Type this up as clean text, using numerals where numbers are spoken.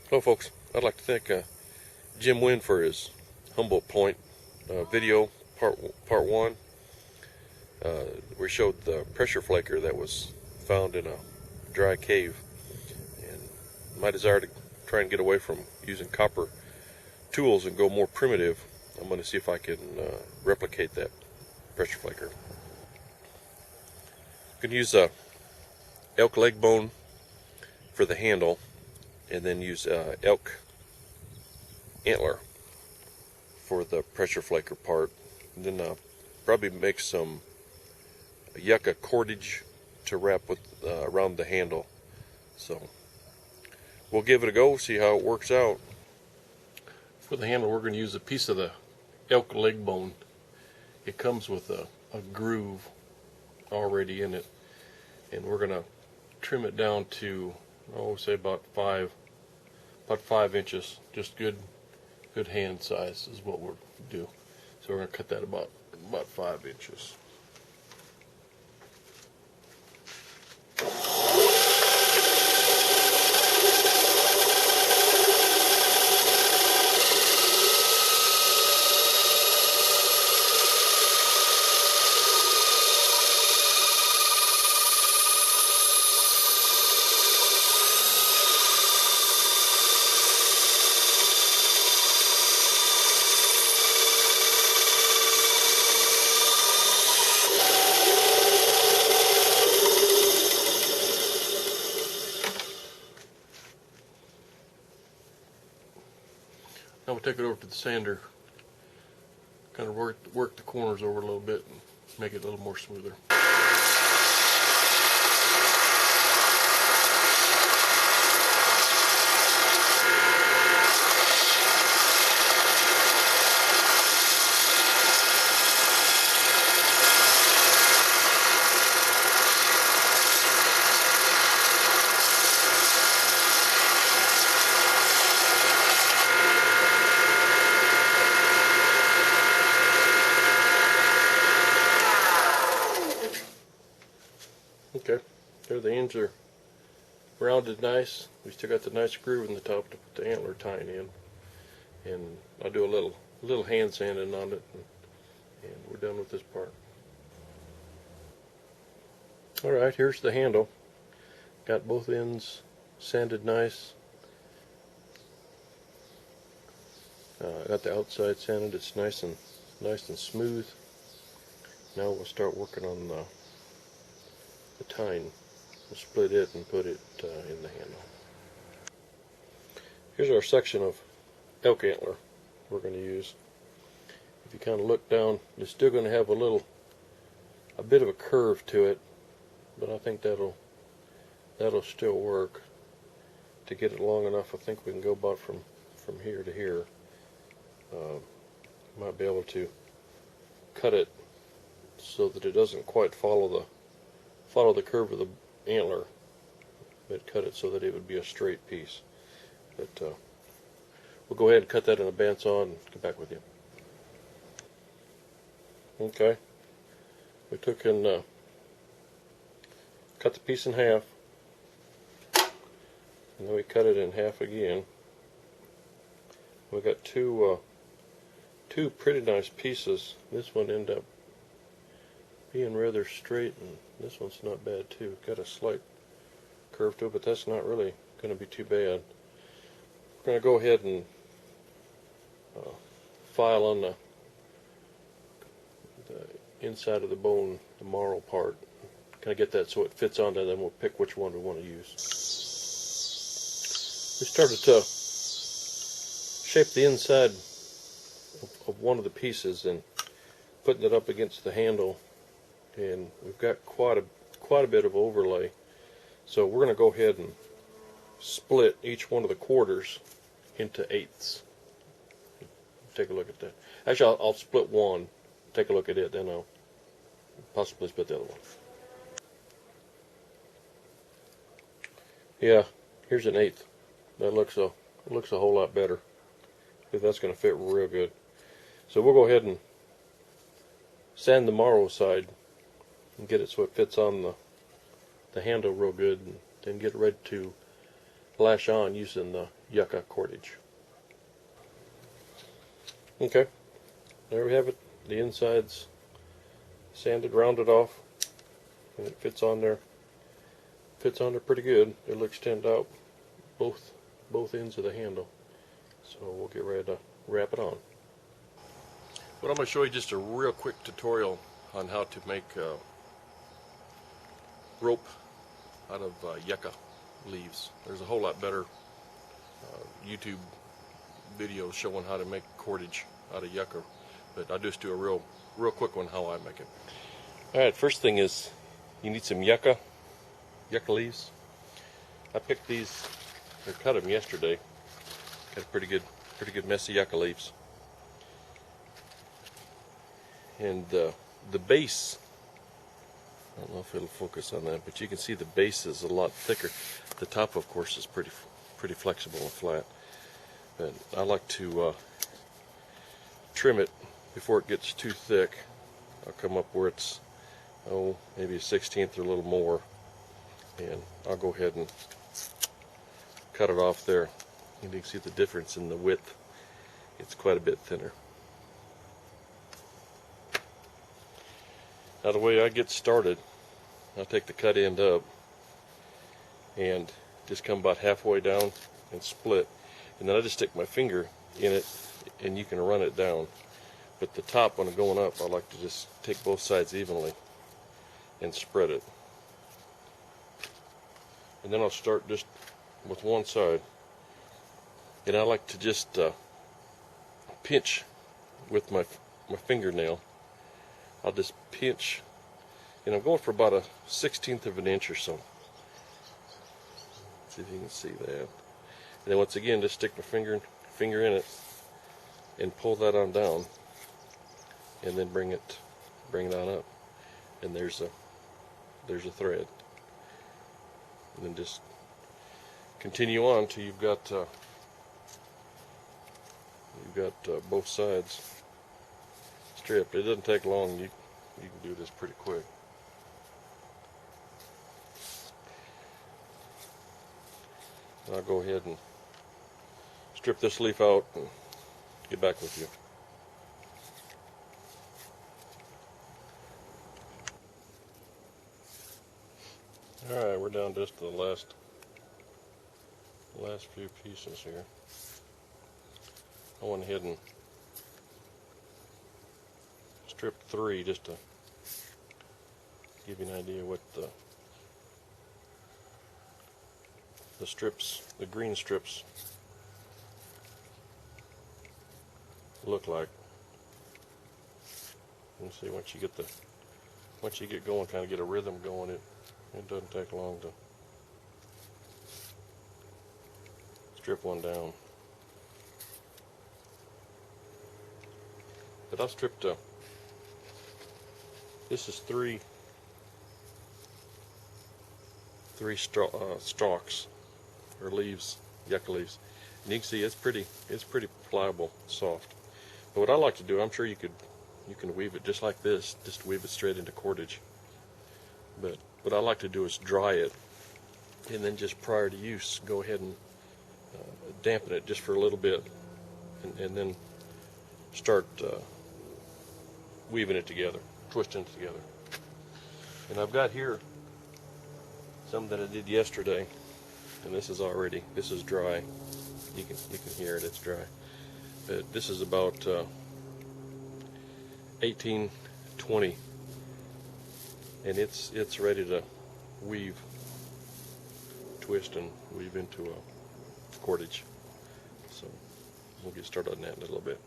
Hello folks, I'd like to thank Jim Winn for his Humboldt Point video part 1. We showed the pressure flaker that was found in a dry cave, and my desire to try and get away from using copper tools and go more primitive, I'm going to see if I can replicate that pressure flaker. You can use elk leg bone for the handle, and then use elk antler for the pressure flaker part, and then probably make some yucca cordage to wrap with around the handle. So we'll give it a go, see how it works out. For the handle, we're going to use a piece of the elk leg bone. It comes with a groove already in it, and we're going to trim it down to, say about 5 inches. Just good hand size is what we'll do. So we're going to cut that about 5 inches. Now we'll take it over to the sander, kind of work the corners over a little bit and make it a little more smoother. Okay, there the ends are rounded nice. We still got the nice groove in the top to put the antler tine in, and I'll do a little hand sanding on it, and we're done with this part. Alright, here's the handle. Got both ends sanded nice. Got the outside sanded. It's nice and smooth. Now we'll start working on the tine. We'll split it and put it in the handle. Here's our section of elk antler we're going to use. If you kind of look down, it's still going to have a bit of a curve to it, but I think that'll still work. To get it long enough, I think we can go about from here to here. Might be able to cut it so that it doesn't quite follow the curve of the antler, but cut it so that it would be a straight piece. But we'll go ahead and cut that in a bandsaw and get back with you. Okay, we took and cut the piece in half, and then we cut it in half again. We got two pretty nice pieces. This one ended up being rather straight, and this one's not bad too. Got a slight curve to it, but that's not really going to be too bad. We're going to go ahead and file on the inside of the bone, the marrow part. Kind of get that so it fits on there, then we'll pick which one we want to use. We started to shape the inside of one of the pieces and putting it up against the handle, and we've got quite a bit of overlay. So we're going to go ahead and split each one of the quarters into eighths. Take a look at that. Actually, I'll split one, take a look at it, then I'll possibly split the other one. Yeah, here's an eighth. That looks a whole lot better. I think that's going to fit real good. So we'll go ahead and sand the marrow side and get it so it fits on the handle real good, and then get ready to lash on using the yucca cordage. Okay, there we have it. The inside's sanded, rounded off, and it fits on there. Fits on there pretty good. It'll extend out both ends of the handle. So we'll get ready to wrap it on. But I'm going to show you just a real quick tutorial on how to make rope out of yucca leaves. There's a whole lot better YouTube videos showing how to make cordage out of yucca, but I'll just do a real quick one how I make it. Alright, first thing is you need some yucca leaves. I picked these, or cut them yesterday. Got a pretty good mess of yucca leaves. And the base, I don't know if it'll focus on that, but you can see the base is a lot thicker. The top, of course, is pretty flexible and flat. But I like to trim it before it gets too thick. I'll come up where it's, maybe a 1/16 or a little more, and I'll go ahead and cut it off there. And you can see the difference in the width. It's quite a bit thinner. Now the way I get started, I'll take the cut end up and just come about halfway down and split, and then I just stick my finger in it and you can run it down. But the top, when I'm going up, I like to just take both sides evenly and spread it. And then I'll start just with one side, and I like to just pinch with my fingernail. I'll just pinch, and I'm going for about a 1/16 of an inch or so. See if you can see that. And then once again, just stick my finger in it and pull that on down, and then bring it on up. And there's a thread. And then just continue on till you've got both sides stripped. It doesn't take long. You can do this pretty quick. I'll go ahead and strip this leaf out and get back with you. Alright, we're down just to the last few pieces here. I went ahead and stripped 3 just to give you an idea what the strips, the green strips, look like. You see, once you get going, kind of get a rhythm going, it doesn't take long to strip one down. But I've stripped this is three stalks or leaves, yucca leaves, and you can see it's pretty pliable, soft. But what I like to do, I'm sure you can weave it just like this, just weave it straight into cordage. But what I like to do is dry it, and then just prior to use, go ahead and dampen it just for a little bit, and then start weaving it together, twisting it together. And I've got here some that I did yesterday, and this is dry. You can hear it, it's dry. But this is about 18-20, and it's ready to twist and weave into a cordage. So we'll get started on that in a little bit.